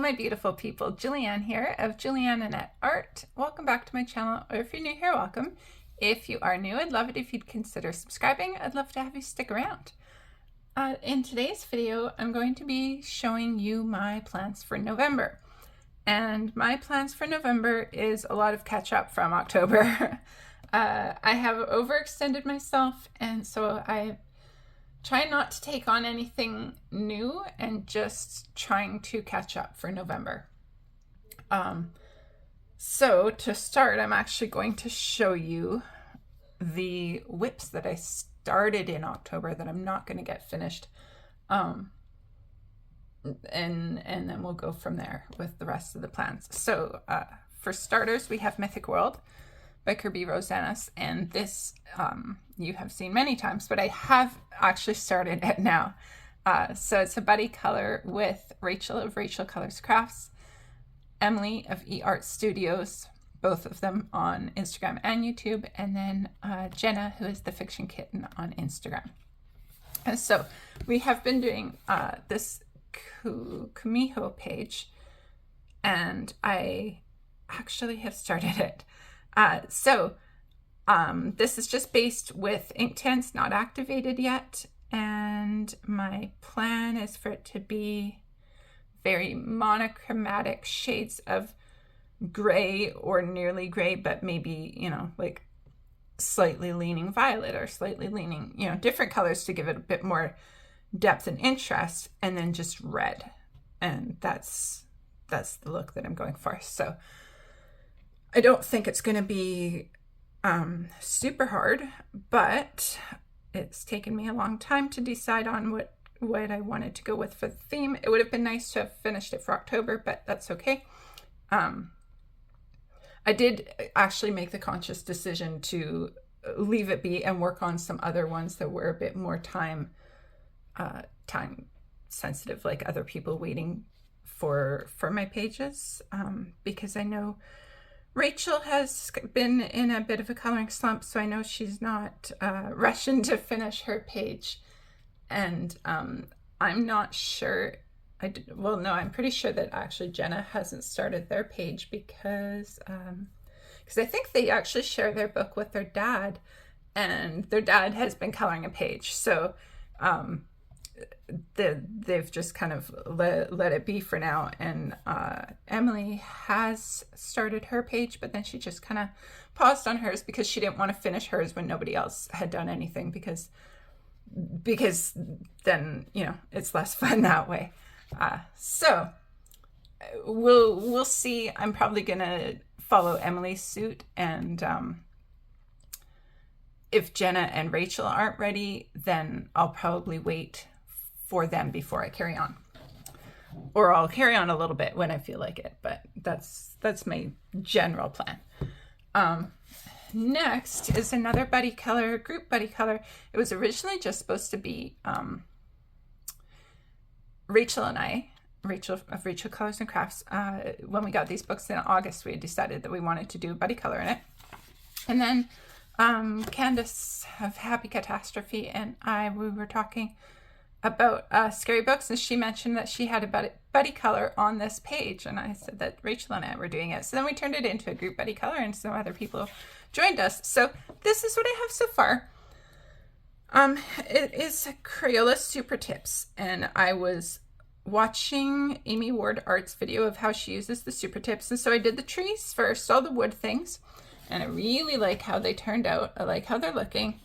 my beautiful people, Julianne here of Julianne Annette Art. Welcome back to my channel, or if you're new here, welcome. If you are new, I'd love it if you'd consider subscribing. I'd love to have you stick around. In today's video, I'm going to be showing you my plans for November. And my plans for November is a lot of catch up from October. I have overextended myself, and so I try not to take on anything new and just trying to catch up for November. So to start, I'm actually going to show you the whips that I started in October that I'm not going to get finished. And then we'll go from there with the rest of the plans. So for starters, we have Mythic World by Kirby Rosanas, and this you have seen many times, but I have actually started it now. So it's a buddy color with Rachel of Rachel Colors Crafts, Emily of eArt Studios, both of them on Instagram and YouTube, and then Jenna, who is the Fiction Kitten, on Instagram. And so we have been doing this Kumiho page, and I actually have started it. This is just based with Inktense, not activated yet, and my plan is for it to be very monochromatic shades of gray or nearly gray, but maybe, you know, like slightly leaning violet or slightly leaning, you know, different colors to give it a bit more depth and interest, and then just red. And that's the look that I'm going for. So I don't think it's going to be super hard, but it's taken me a long time to decide on what I wanted to go with for the theme. It would have been nice to have finished it for October, but that's okay. I did actually make the conscious decision to leave it be and work on some other ones that were a bit more time sensitive, like other people waiting for my pages, because I know Rachel has been in a bit of a coloring slump, so I know she's not rushing to finish her page. And I'm not sure, I'm pretty sure that actually Jenna hasn't started their page because I think they actually share their book with their dad, and their dad has been coloring a page. So they've just kind of let it be for now. And Emily has started her page, but then she just kind of paused on hers because she didn't want to finish hers when nobody else had done anything, because then, you know, it's less fun that way. So we'll see. I'm probably gonna follow Emily's suit, and if Jenna and Rachel aren't ready, then I'll probably wait for them before I carry on, or I'll carry on a little bit when I feel like it. But that's my general plan. Next is another buddy color, group buddy color. It was originally just supposed to be Rachel and I, Rachel of Rachel Colors and Crafts. When we got these books in August, we had decided that we wanted to do a buddy color in it. And then Candace of Happy Catastrophe and we were talking about scary books, and she mentioned that she had a buddy color on this page, and I said that Rachel and I were doing it. So then we turned it into a group buddy color, and some other people joined us. So this is what I have so far. It is Crayola Super Tips, and I was watching Amy Ward Art's video of how she uses the Super Tips, and so I did the trees first, all the wood things, and I really like how they turned out. I like how they're looking.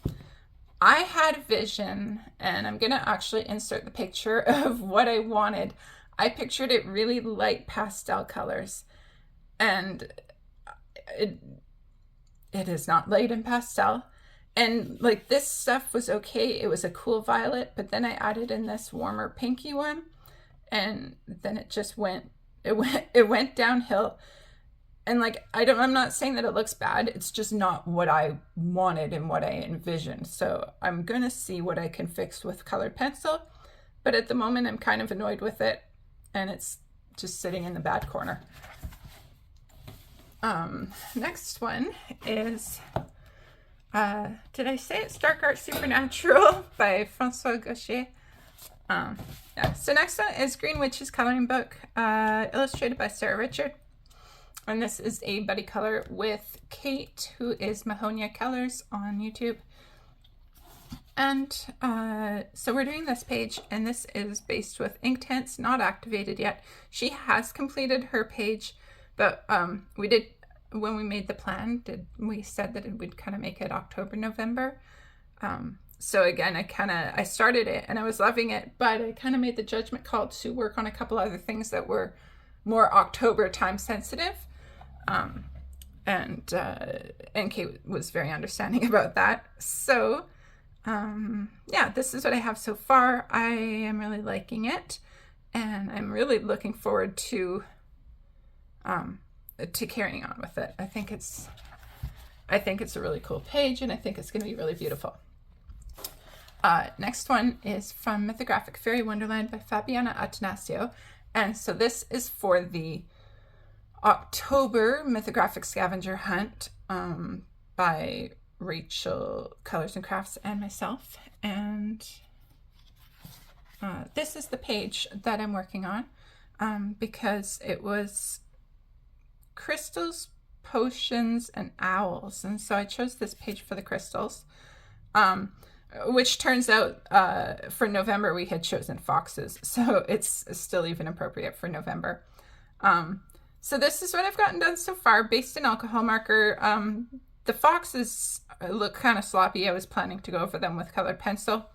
I had a vision, and I'm gonna actually insert the picture of what I wanted. I pictured it really light pastel colors, and it is not light and pastel. And like this stuff was okay. It was a cool violet, but then I added in this warmer pinky one, and then it just went downhill. And like, I'm not saying that it looks bad. It's just not what I wanted and what I envisioned. So I'm going to see what I can fix with colored pencil. But at the moment, I'm kind of annoyed with it, and it's just sitting in the bad corner. Next one is, did I say it's Dark Art Supernatural by Francois Gaucher? Yeah. So next one is Green Witch's coloring book, illustrated by Sarah Richard. And this is a buddy color with Kate, who is Mahonia Colors on YouTube. And so we're doing this page, and this is based with Inktense, not activated yet. She has completed her page, but we did, when we made the plan, we said that we'd kind of make it October, November. So again, I started it and I was loving it, but I kind of made the judgment call to work on a couple other things that were more October time sensitive. And Kate was very understanding about that. So yeah, this is what I have so far. I am really liking it, and I'm really looking forward to carrying on with it. I think it's a really cool page, and I think it's going to be really beautiful. Next one is from Mythographic Fairy Wonderland by Fabiana Atanasio. And so this is for the October Mythographic Scavenger Hunt by Rachel Colors and Crafts and myself. And this is the page that I'm working on because it was crystals, potions, and owls. And so I chose this page for the crystals. Which turns out for November we had chosen foxes, so it's still even appropriate for November. So this is what I've gotten done so far, based in alcohol marker. The foxes look kind of sloppy. I was planning to go over them with colored pencil,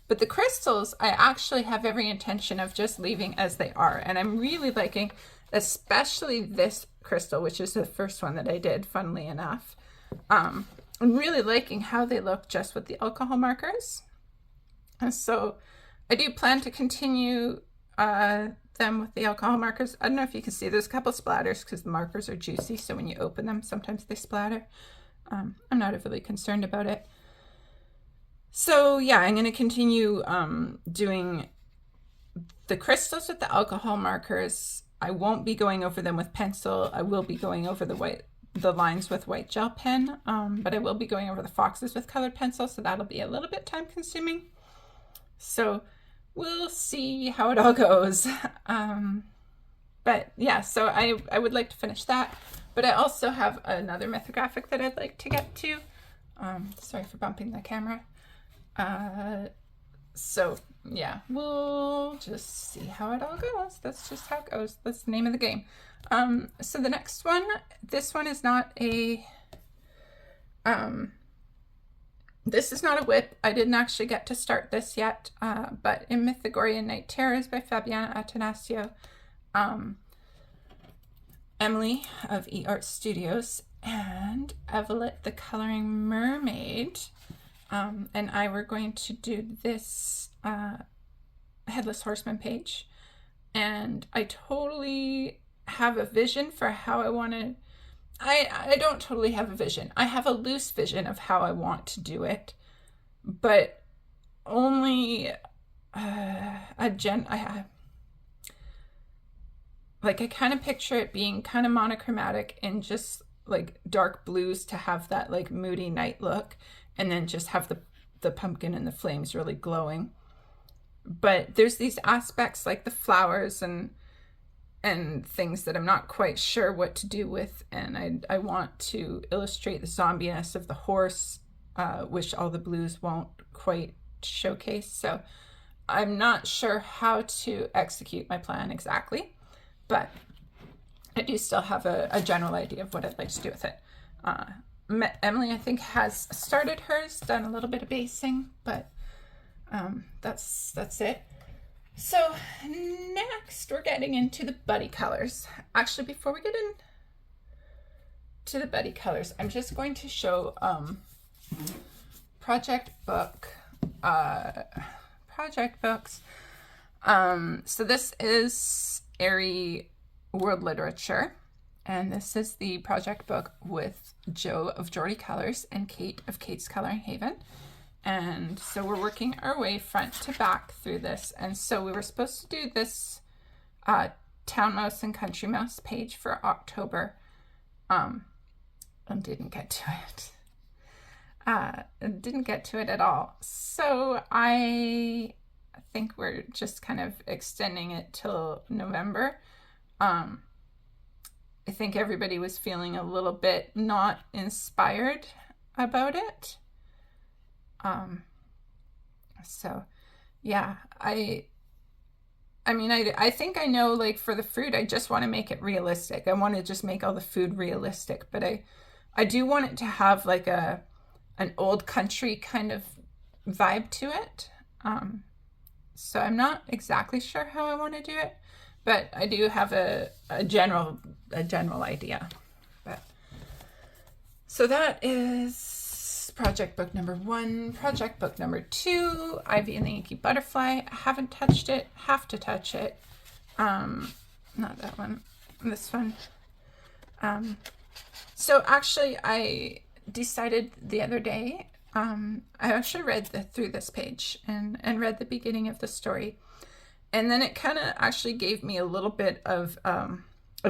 but the crystals I actually have every intention of just leaving as they are, and I'm really liking especially this crystal, which is the first one that I did, funnily enough. I'm really liking how they look just with the alcohol markers. And so I do plan to continue them with the alcohol markers. I don't know if you can see, there's a couple splatters because the markers are juicy, so when you open them, sometimes they splatter. I'm not overly concerned about it. So yeah, I'm going to continue doing the crystals with the alcohol markers. I won't be going over them with pencil. I will be going over the lines with white gel pen, but I will be going over the foxes with colored pencil, so that'll be a little bit time consuming. So we'll see how it all goes. But yeah, so I would like to finish that, but I also have another mythographic that I'd like to get to. Sorry for bumping the camera. So yeah, we'll just see how it all goes. That's just how it goes. That's the name of the game. So the next one, this one is not a, this is not a whip. I didn't actually get to start this yet, but In Mythagorian Night Terrors by Fabiana Atanasio, Emily of eArt Studios, and Evelet the Coloring Mermaid, and I were going to do this Headless Horseman page, and I totally have a vision for how I want to, I don't totally have a vision. I have a loose vision of how I want to do it, but only I kind of picture it being kind of monochromatic and just like dark blues to have that like moody night look, and then just have the pumpkin and the flames really glowing. But there's these aspects like the flowers and things that I'm not quite sure what to do with, and I want to illustrate the zombiness of the horse, which all the blues won't quite showcase. So I'm not sure how to execute my plan exactly, but I do still have a general idea of what I'd like to do with it. Emily, I think, has started hers, done a little bit of basing, but that's it. So next we're getting into the buddy colors. Actually, before we get into the buddy colors, I'm just going to show project books. So this is Airy World Literature, and this is the project book with Jo of Geordie Colors and Kate of Kate's Coloring Haven. And so we're working our way front to back through this. And so we were supposed to do this Town Mouse and Country Mouse page for October, and didn't get to it. Didn't get to it at all. So I think we're just kind of extending it till November. I think everybody was feeling a little bit not inspired about it. So yeah, I mean, I think I know, like, for the fruit, I just want to make it realistic. I want to just make all the food realistic, but I do want it to have like an old country kind of vibe to it. So I'm not exactly sure how I want to do it, but I do have a general idea. But so that is project book number 1. Project book number 2, Ivy and the Inky Butterfly. I haven't touched it. Have to touch it. Not that one. This one. So actually, I decided the other day. I actually read through this page and read the beginning of the story, and then it kind of actually gave me a little bit of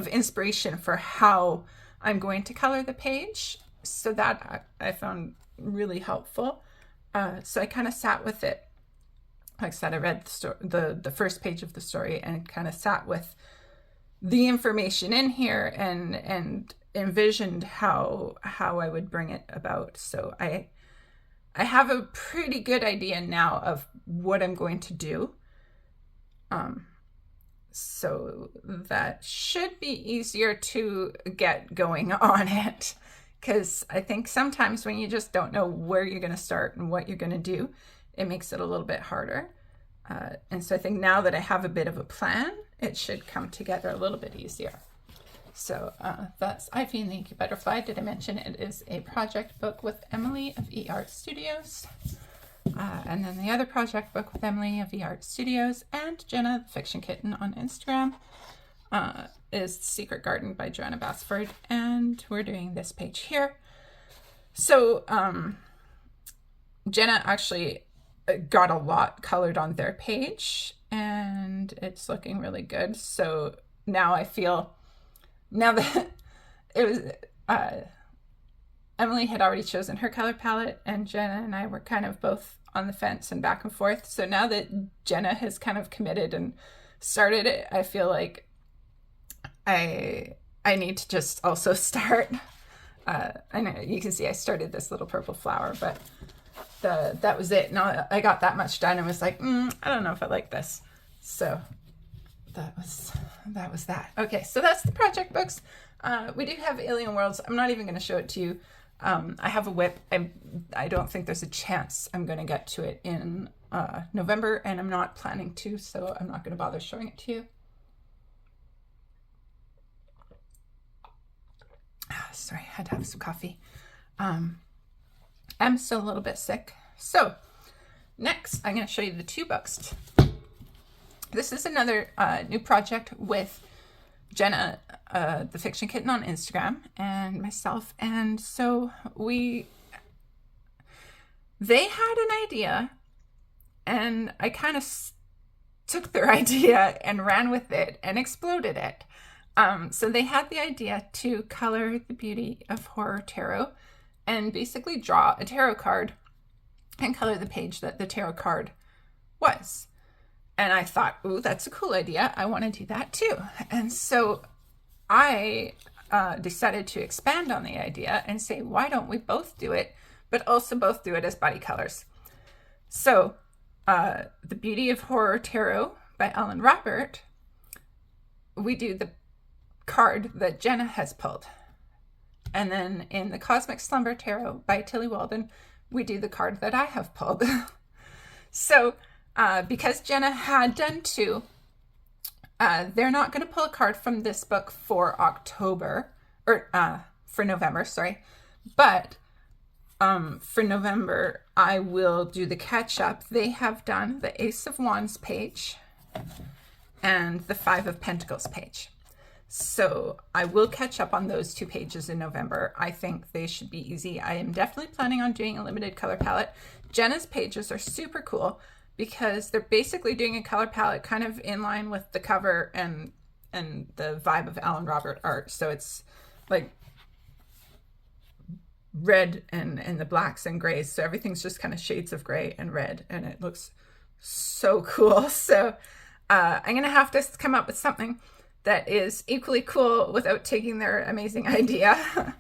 inspiration for how I'm going to color the page. So that I found really helpful. So I kind of sat with it. Like I said, I read the first page of the story and kind of sat with the information in here and envisioned how I would bring it about. So I have a pretty good idea now of what I'm going to do. So that should be easier to get going on it, because I think sometimes when you just don't know where you're going to start and what you're going to do, it makes it a little bit harder. And so I think now that I have a bit of a plan, it should come together a little bit easier. So that's Ivy and the Inky Butterfly. Did I mention it is a project book with Emily of eArt Studios? And then the other project book with Emily of eArt Studios and Jenna, the Fiction Kitten, on Instagram is Secret Garden by Joanna Basford. And we're doing this page here. So Jenna actually got a lot colored on their page, and it's looking really good. So now I feel, now that it was Emily had already chosen her color palette, and Jenna and I were kind of both on the fence and back and forth. So now that Jenna has kind of committed and started it, I feel like I need to just also start. I know you can see I started this little purple flower, but that was it. Now I got that much done and was like, I don't know if I like this. So that was that. Okay, so that's the project books. We do have Alien Worlds. I'm not even going to show it to you. I have a whip. I don't think there's a chance I'm going to get to it in November, and I'm not planning to, so I'm not going to bother showing it to you. Sorry, I had to have some coffee. I'm still a little bit sick. So next, I'm going to show you the 2 books. This is another new project with Jenna, the Fiction Kitten, on Instagram, and myself. And so they had an idea, and I kind of took their idea and ran with it and exploded it. So they had the idea to color the Beauty of Horror Tarot and basically draw a tarot card and color the page that the tarot card was. And I thought, ooh, that's a cool idea. I want to do that too. And so I decided to expand on the idea and say, why don't we both do it, but also both do it as buddy colors? So The Beauty of Horror Tarot by Ellen Robert, we do the card that Jenna has pulled. And then in the Cosmic Slumber Tarot by Tilly Walden, we do the card that I have pulled. So because Jenna had done 2, they're not going to pull a card from this book for October, or for November, sorry. But for November, I will do the catch up. They have done the Ace of Wands page and the 5 of Pentacles page. So I will catch up on those 2 pages in November. I think they should be easy. I am definitely planning on doing a limited color palette. Jenna's pages are super cool because they're basically doing a color palette kind of in line with the cover and the vibe of Ellen Robert art. So it's like red and the blacks and grays. So everything's just kind of shades of gray and red, and it looks so cool. So I'm gonna have to come up with something that is equally cool without taking their amazing idea.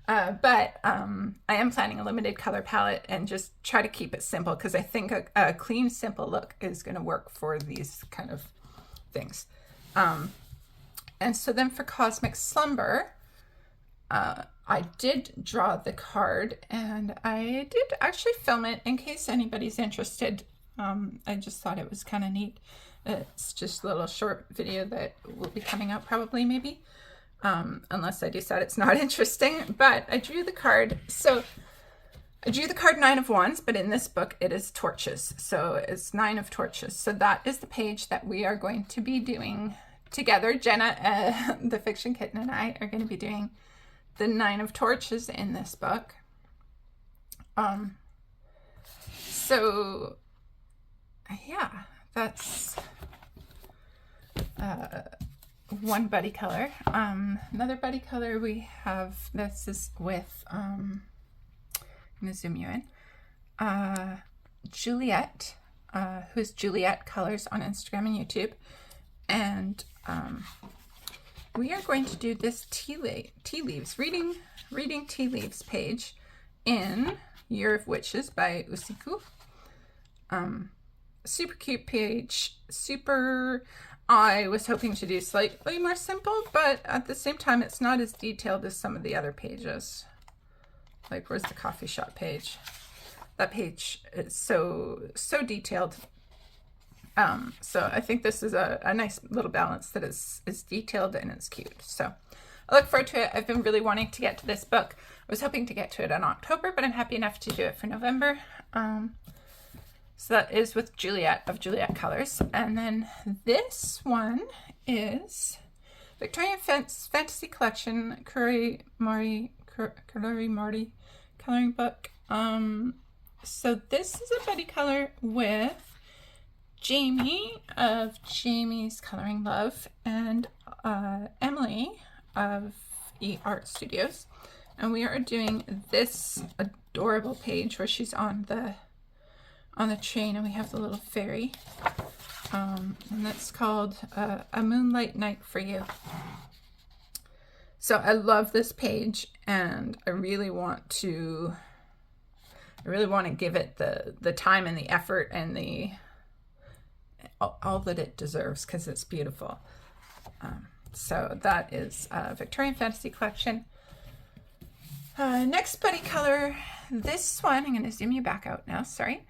But I am planning a limited color palette and just try to keep it simple, because I think a clean, simple look is going to work for these kind of things. And so then for Cosmic Slumber, I did draw the card, and I did actually film it in case anybody's interested. I just thought it was kind of neat. It's just a little short video that will be coming out probably, maybe. Unless I decide it's not interesting, but I drew the card. So I drew the card 9 of Wands, but in this book it is torches. So it's 9 of torches. So that is the page that we are going to be doing together. Jenna, the fiction kitten, and I are going to be doing the 9 of torches in this book. So yeah, that's one buddy color. Another buddy color we have, this is with, I'm going to zoom you in, Juliet, who's Juliet Colors on Instagram and YouTube. And we are going to do this tea leaves, reading tea leaves page in Year of Witches by Usiku. Super cute page, super... I was hoping to do slightly more simple, but at the same time, it's not as detailed as some of the other pages. Like, where's the coffee shop page? That page is so detailed. So I think this is a nice little balance that is detailed and it's cute. So I look forward to it. I've been really wanting to get to this book. I was hoping to get to it in October, but I'm happy enough to do it for November. So that is with Juliet of Juliet Colors. And then this one is Victorian Fantasy Collection Curry Mori coloring book. So this is a buddy color with Jamie of Jamie's Coloring Love and Emily of E-Art Studios. And we are doing this adorable page where she's on the train, and we have the little fairy, and that's called A Moonlight Night for You. So I love this page, and I really want to give it the time and the effort and all that it deserves, because it's beautiful. So that is Victorian Fantasy Collection. Next buddy color, this one, I'm going to zoom you back out now, sorry.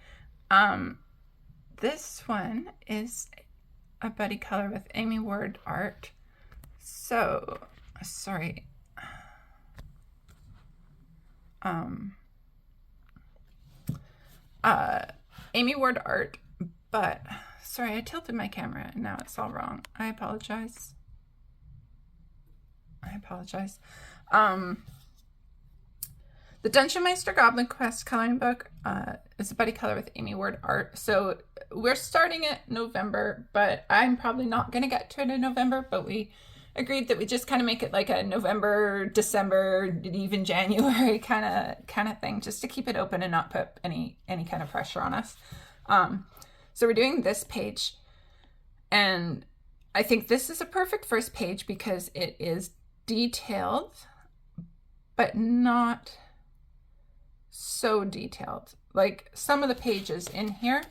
This one is a buddy color with Amy Ward art. So, sorry. Amy Ward art, but sorry, I tilted my camera and now it's all wrong. I apologize. The Dungeon Meister Goblin Quest coloring book is a buddy color with Amy Ward art. So we're starting it November, but I'm probably not going to get to it in November, but we agreed that we just kind of make it like a November, December, even January kind of thing, just to keep it open and not put any kind of pressure on us. So we're doing this page, and I think this is a perfect first page because it is detailed, but not so detailed. Like, some of the pages in here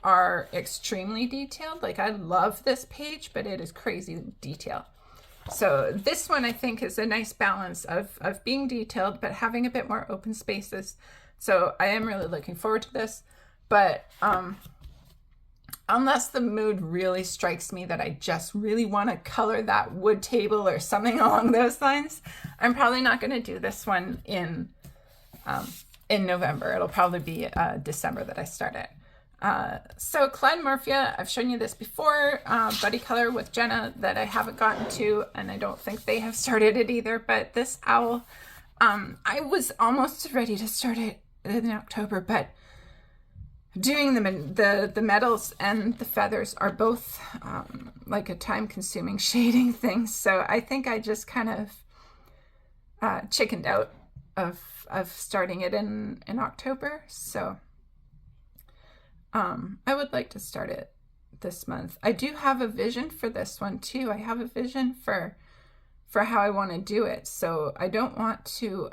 are extremely detailed. Like, I love this page, but it is crazy detail. So this one, I think, is a nice balance of being detailed but having a bit more open spaces. So I am really looking forward to this, but unless the mood really strikes me that I just really want to color that wood table or something along those lines, I'm probably not going to do this one in November. It'll probably be December that I start it. So Clyde Morphia, I've shown you this before, buddy color with Jenna that I haven't gotten to, and I don't think they have started it either, but this owl, I was almost ready to start it in October, but doing the metals and the feathers are both like a time-consuming shading thing, so I think I just kind of chickened out of starting it in October. So I would like to start it this month. I do have a vision for this one too. I have a vision for how I want to do it. So I don't want to,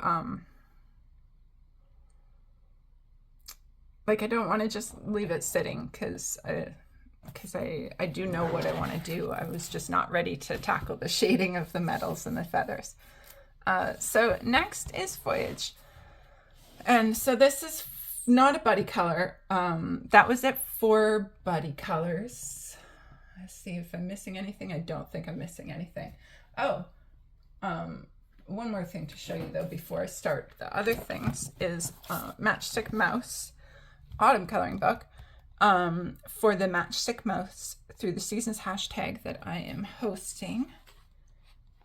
like, I don't want to just leave it sitting because I do know what I want to do. I was just not ready to tackle the shading of the metals and the feathers. So next is Voyage. And so this is not a buddy color. That was it for buddy colors. Let's see if I'm missing anything. I don't think I'm missing anything. Oh, one more thing to show you though before I start the other things is Matchstick Mouse autumn coloring book for the Matchstick Mouse Through the Seasons hashtag that I am hosting.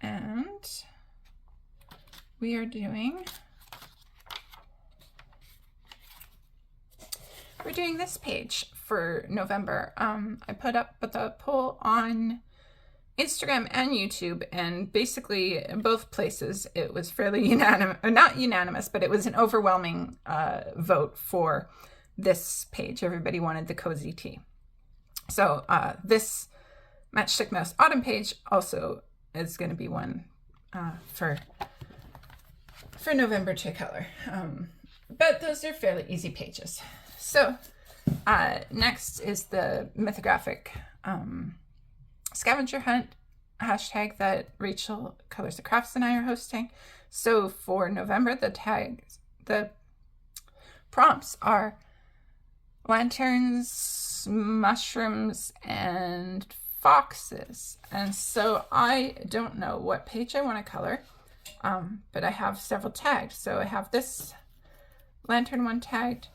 And we are doing this page for November. I put up the poll on Instagram and YouTube, and basically in both places it was fairly unanimous, not unanimous, but it was an overwhelming vote for this page. Everybody wanted the cozy tea. So this Matchstick Mouse autumn page also is going to be one for November to color. But those are fairly easy pages. So next is the mythographic scavenger hunt hashtag that Rachel Colors of Crafts and I are hosting. So for November, the prompts are lanterns, mushrooms, and foxes. And so I don't know what page I want to color, but I have several tagged. So I have this lantern one tagged.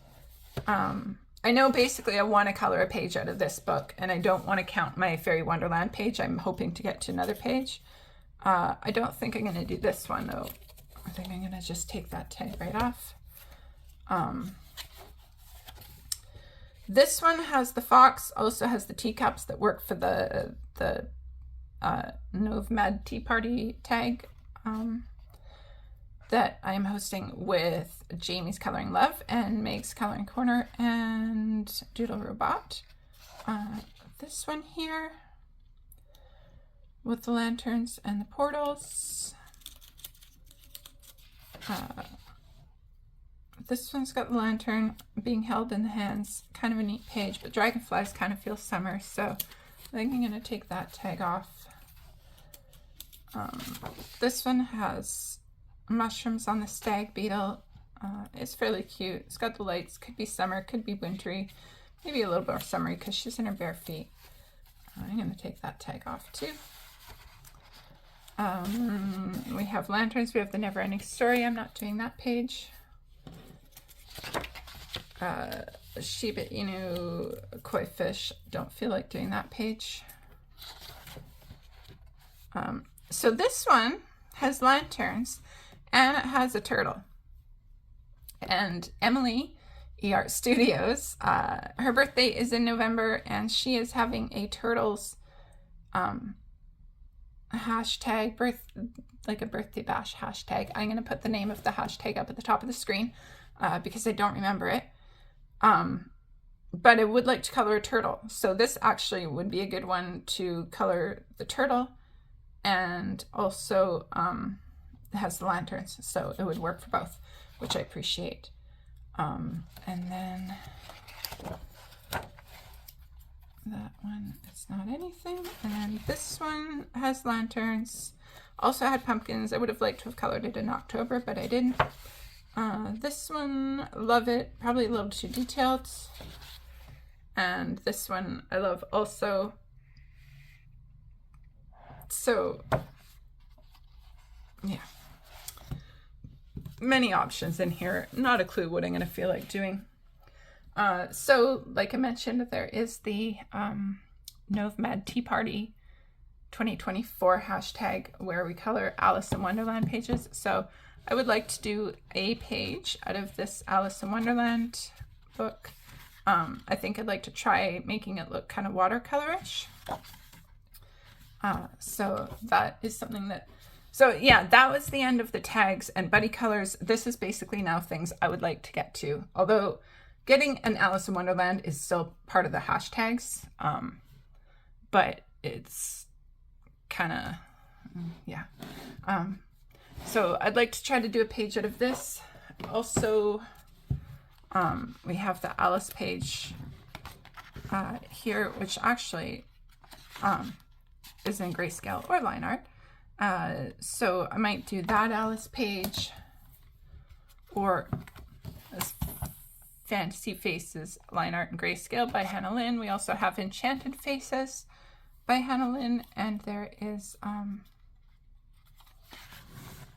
I know basically I want to color a page out of this book, and I don't want to count my Fairy Wonderland page. I'm hoping to get to another page. I don't think I'm going to do this one though. I think I'm going to just take that tag right off. This one has the fox, also has the teacups that work for the Novemad Tea Party tag that I am hosting with Jamie's Coloring Love and Meg's Coloring Corner and Doodle Robot. This one here with the lanterns and the portals. This one's got the lantern being held in the hands. Kind of a neat page, but dragonflies kind of feel summer, so I think I'm going to take that tag off. This one has mushrooms on the stag beetle. It's fairly cute. It's got the lights. Could be summer, could be wintry, maybe a little more summery because she's in her bare feet. I'm going to take that tag off too. We have lanterns. We have the Never Ending Story. I'm not doing that page. Shiba Inu Koi Fish. Don't feel like doing that page. So this one has lanterns and it has a turtle. And Emily, eArt Studios, her birthday is in November, and she is having a turtles hashtag, like a birthday bash hashtag. I'm going to put the name of the hashtag up at the top of the screen because I don't remember it. But I would like to color a turtle. So this actually would be a good one to color the turtle, and also has the lanterns, so it would work for both, which I appreciate. And then that one, it's not anything. And then this one has lanterns, also had pumpkins. I would have liked to have colored it in October, but I didn't. This one, love it, probably a little too detailed. And this one I love also. So yeah, many options in here. Not a clue what I'm going to feel like doing. So like I mentioned, there is the Novemad Tea Party 2024 hashtag where we color Alice in Wonderland pages. So I would like to do a page out of this Alice in Wonderland book. I think I'd like to try making it look kind of watercolorish. So that is something that, so yeah, that was the end of the tags and buddy colors. This is basically now things I would like to get to. Although getting an Alice in Wonderland is still part of the hashtags, but it's kind of, yeah. So I'd like to try to do a page out of this. Also, we have the Alice page here, which actually is in grayscale or line art. So I might do that Alice page, or this Fantasy Faces line art and grayscale by Hannah Lynn. We also have Enchanted Faces by Hannah Lynn, and there is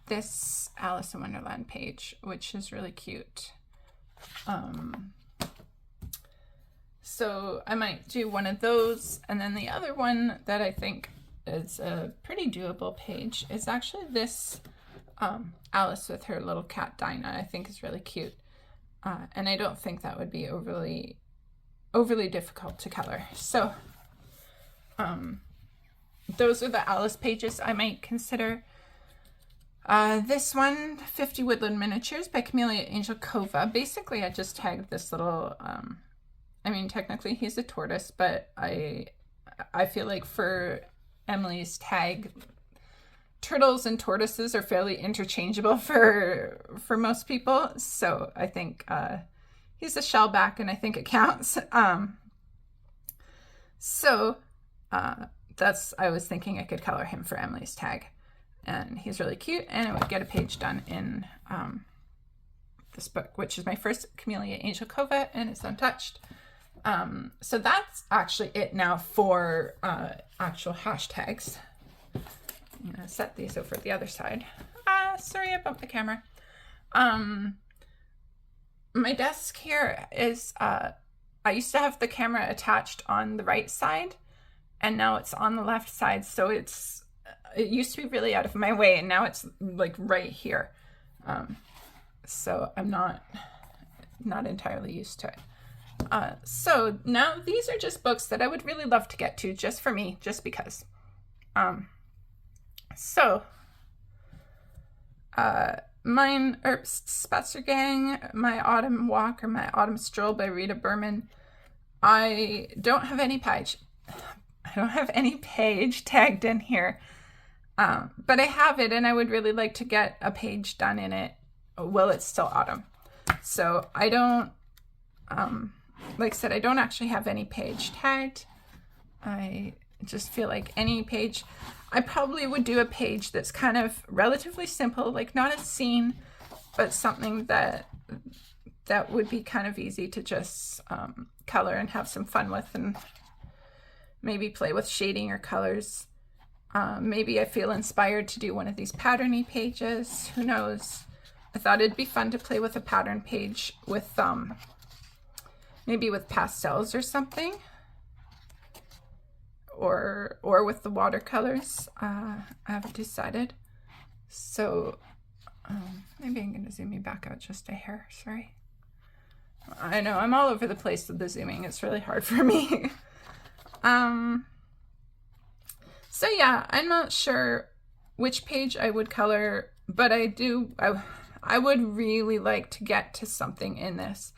this Alice in Wonderland page, which is really cute. So I might do one of those, and then the other one that I think is a pretty doable page is actually this Alice with her little cat Dinah. I think is really cute, and I don't think that would be overly difficult to color. So those are the Alice pages I might consider. This one, 50 Woodland Miniatures by Camellia Angel Kova. Basically, I just tagged this little, I mean, technically he's a tortoise, but I feel like for Emily's tag, turtles and tortoises are fairly interchangeable for most people. So I think he's a shellback, and I think it counts. I was thinking I could color him for Emily's tag. And he's really cute, and I would get a page done in this book, which is my first Camellia Angel Kova, and it's untouched. So that's actually it now for actual hashtags. I'm gonna set these over the other side. Sorry, I bumped the camera. My desk here is, I used to have the camera attached on the right side, and now it's on the left side, so it used to be really out of my way, and now it's like right here. So I'm not entirely used to it. So now these are just books that I would really love to get to, just for me, just because. Mine Spaziergang, My Autumn Walk, or My Autumn Stroll by Rita Berman. I don't have any page tagged in here. But I have it, and I would really like to get a page done in it while it's still autumn. So I don't, like I said, I don't actually have any page tagged. I just feel like any page, I probably would do a page that's kind of relatively simple, like not a scene, but something that would be kind of easy to just color and have some fun with, and maybe play with shading or colors. Maybe I feel inspired to do one of these patterny pages. Who knows? I thought it'd be fun to play with a pattern page with maybe with pastels or something, or with the watercolors. I haven't decided. So maybe I'm going to zoom you back out just a hair. Sorry. I know I'm all over the place with the zooming. It's really hard for me. So yeah, I'm not sure which page I would color, but I would really like to get to something in this.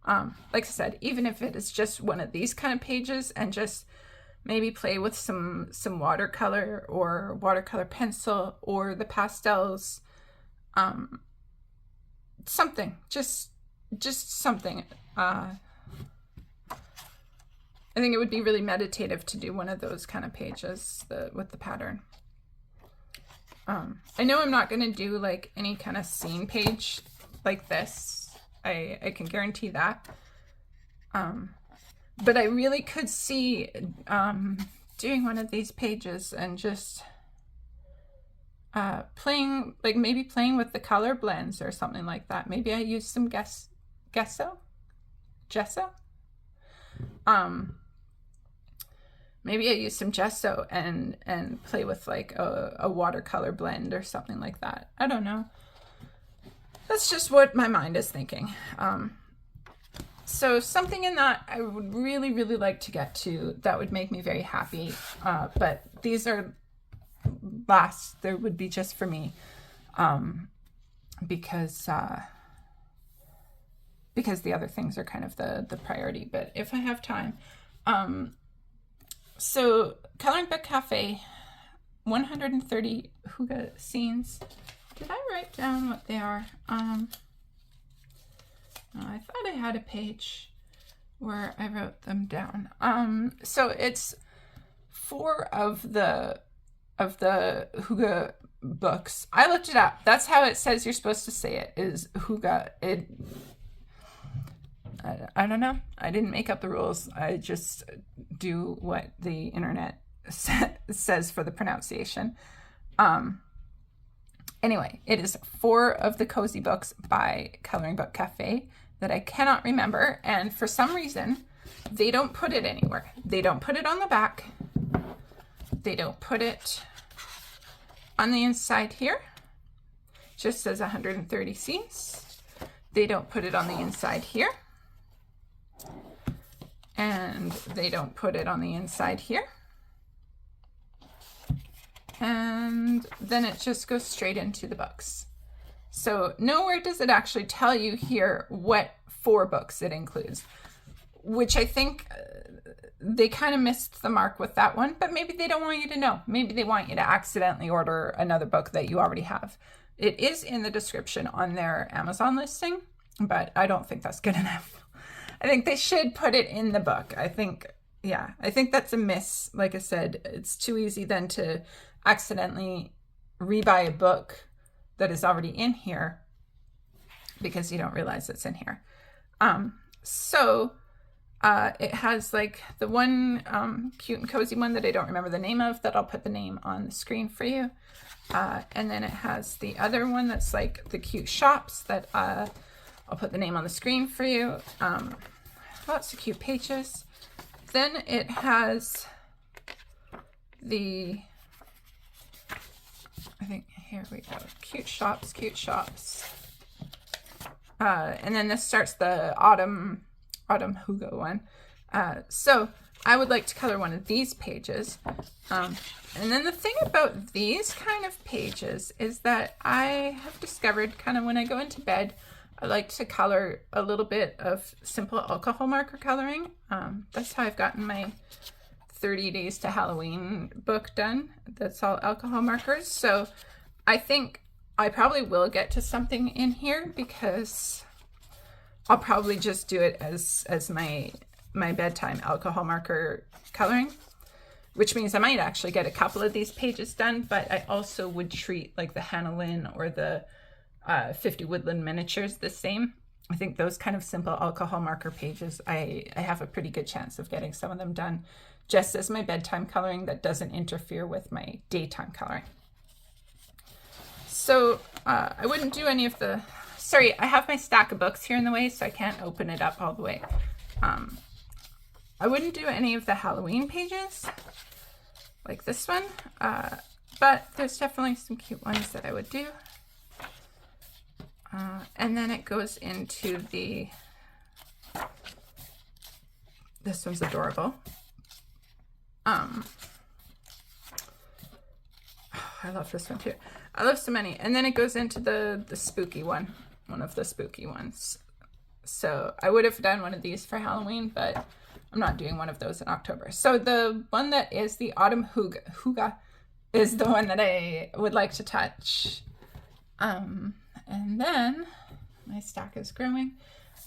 Like I said, even if it is just one of these kind of pages, and just maybe play with some watercolor or watercolor pencil or the pastels, something, just something. I think it would be really meditative to do one of those kind of pages with the pattern. I know I'm not going to do like any kind of scene page like this. I can guarantee that. But I really could see doing one of these pages and just playing with the color blends or something like that. Maybe I use some gesso. Maybe I use some gesso and play with like a watercolor blend or something like that. I don't know. That's just what my mind is thinking. So something in that I would really, really like to get to, that would make me very happy. But these are last, there would be just for me. Because because the other things are kind of the priority. But if I have time, so Coloring Book Cafe, 130 hygge scenes. Did I write down what they are? I thought I had a page where I wrote them down. So it's 4 of the hygge books. I looked it up. That's how it says you're supposed to say it, is hygge. I don't know. I didn't make up the rules. I just do what the internet says for the pronunciation. Anyway, it is 4 of the cozy books by Coloring Book Cafe that I cannot remember, and for some reason they don't put it anywhere. They don't put it on the back. They don't put it on the inside here. It just says 130 scenes. They don't put it on the inside here. And they don't put it on the inside here. And then it just goes straight into the books. So nowhere does it actually tell you here what 4 books it includes, which I think they kind of missed the mark with that one, but maybe they don't want you to know. Maybe they want you to accidentally order another book that you already have. It is in the description on their Amazon listing, but I don't think that's good enough. I think they should put it in the book. I think that's a miss. Like I said, it's too easy then to accidentally rebuy a book that is already in here because you don't realize it's in here. It has like the one cute and cozy one that I don't remember the name of, that I'll put the name on the screen for you. And then it has the other one that's like the cute shops that I'll put the name on the screen for you. Lots of cute pages. Then it has the, I think, here we go, cute shops. And then this starts the autumn hygge one. So I would like to color one of these pages. And then the thing about these kind of pages is that I have discovered kind of when I go into bed, I like to color a little bit of simple alcohol marker coloring. That's how I've gotten my 30 Days to Halloween book done. That's all alcohol markers. So I think I probably will get to something in here because I'll probably just do it as my bedtime alcohol marker coloring, which means I might actually get a couple of these pages done, but I also would treat like the Hannah Lynn or the 50 Woodland Miniatures the same. I think those kind of simple alcohol marker pages, I have a pretty good chance of getting some of them done just as my bedtime coloring that doesn't interfere with my daytime coloring. So I wouldn't do any of the, sorry, I have my stack of books here in the way, so I can't open it up all the way. I wouldn't do any of the Halloween pages like this one, but there's definitely some cute ones that I would do. And then it goes into the, this one's adorable. I love this one too. I love so many. And then it goes into the spooky one of the spooky ones. So I would have done one of these for Halloween, but I'm not doing one of those in October. So the one that is the autumn hygge is the one that I would like to touch. And then my stack is growing.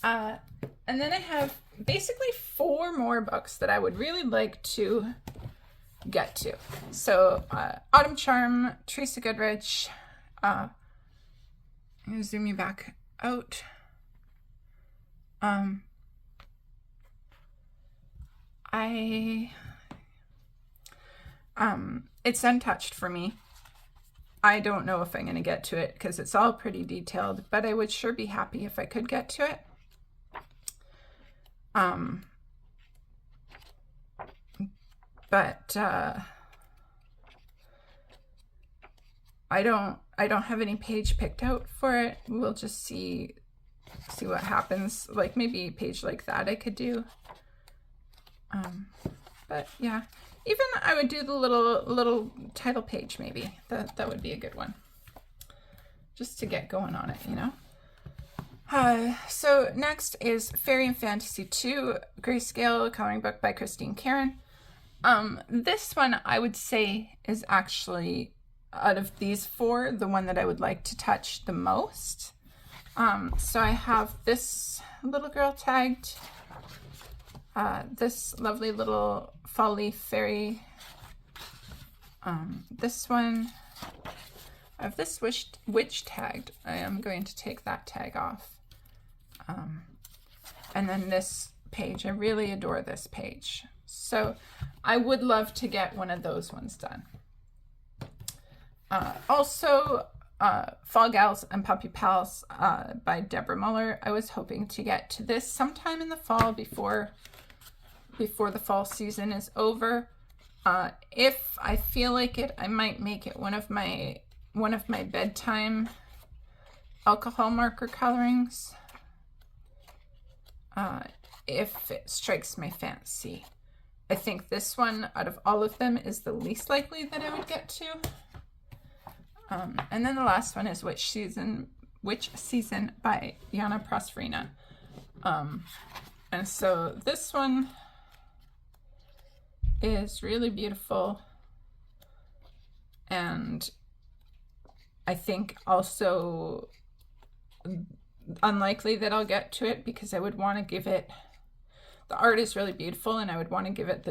And then I have basically 4 more books that I would really like to get to. So Autumn Charm, Teresa Goodrich. I'm going to zoom you back out. It's untouched for me. I don't know if I'm going to get to it because it's all pretty detailed, but I would sure be happy if I could get to it. But I don't have any page picked out for it. We'll just see what happens. Like maybe a page like that I could do. But yeah, even I would do the little title page maybe. That would be a good one. Just to get going on it, you know. So next is Fairy and Fantasy 2 Grayscale coloring book by Christine Karen. This one I would say is actually, out of these four, the one that I would like to touch the most. So I have this little girl tagged, this lovely little fall leaf fairy, this one. I have this witch tagged. I am going to take that tag off. And then this page, I really adore this page. So I would love to get one of those ones done. Also, Fall Gals and Puppy Pals by Deborah Muller. I was hoping to get to this sometime in the fall before the fall season is over. If I feel like it, I might make it one of my bedtime alcohol marker colorings. If it strikes my fancy. I think this one out of all of them is the least likely that I would get to. And then the last one is Witch Season by Yana Prosperina. And so this one is really beautiful, and I think also unlikely that I'll get to it because I would want to give it, the art is really beautiful, and I would want to give it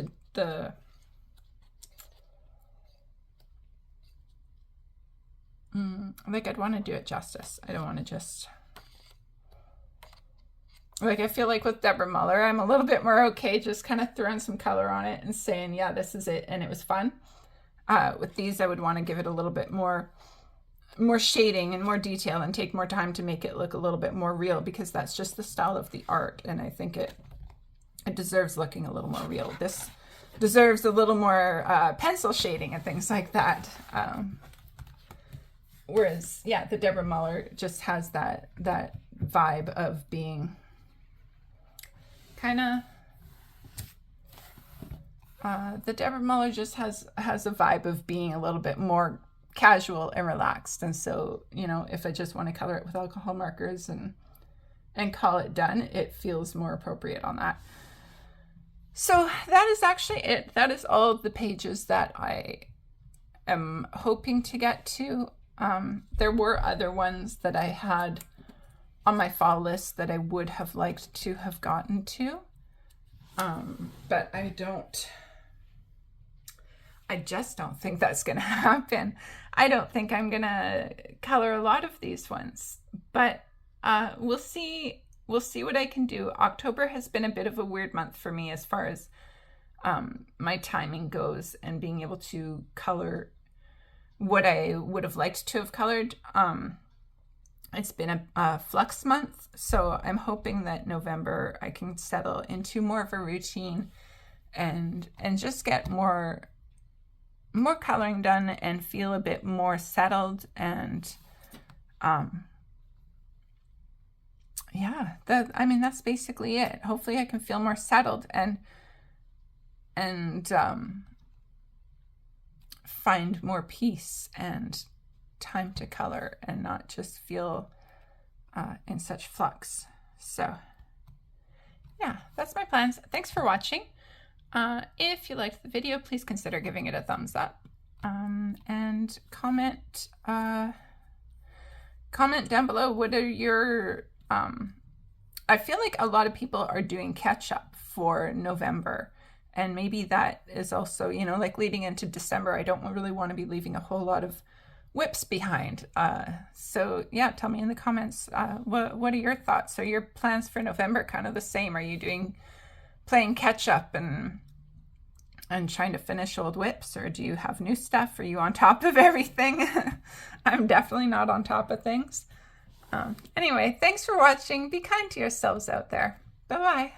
like I'd want to do it justice. I don't want to just, like, I feel like with Deborah Muller, I'm a little bit more okay just kind of throwing some color on it and saying, yeah, this is it, and it was fun. With these, I would want to give it a little bit more shading and more detail and take more time to make it look a little bit more real, because that's just the style of the art, and I think it deserves looking a little more real. This deserves a little more pencil shading and things like that. Whereas, yeah, the Deborah Muller just has that vibe of being kind of, the Deborah Muller just has a vibe of being a little bit more casual and relaxed. And so, you know, if I just want to color it with alcohol markers and call it done, it feels more appropriate on that. So that is actually it. That is all of the pages that I am hoping to get to. There were other ones that I had on my fall list that I would have liked to have gotten to, but I just don't think that's going to happen. I don't think I'm going to color a lot of these ones, but we'll see what I can do. October has been a bit of a weird month for me as far as my timing goes and being able to color what I would have liked to have colored. It's been a flux month, so I'm hoping that November I can settle into more of a routine and just get more coloring done and feel a bit more settled. And yeah, that's basically it. Hopefully I can feel more settled and find more peace and time to color and not just feel in such flux. So yeah, that's my plans. Thanks for watching. If you liked the video, please consider giving it a thumbs up, and comment down below. What are your I feel like a lot of people are doing catch up for November, and maybe that is also, you know, like leading into December, I don't really want to be leaving a whole lot of whips behind. So yeah, tell me in the comments, what are your thoughts? Are your plans for November kind of the same? Are you playing catch up and trying to finish old whips, or do you have new stuff? Are you on top of everything? I'm definitely not on top of things. Anyway, thanks for watching. Be kind to yourselves out there. Bye-bye.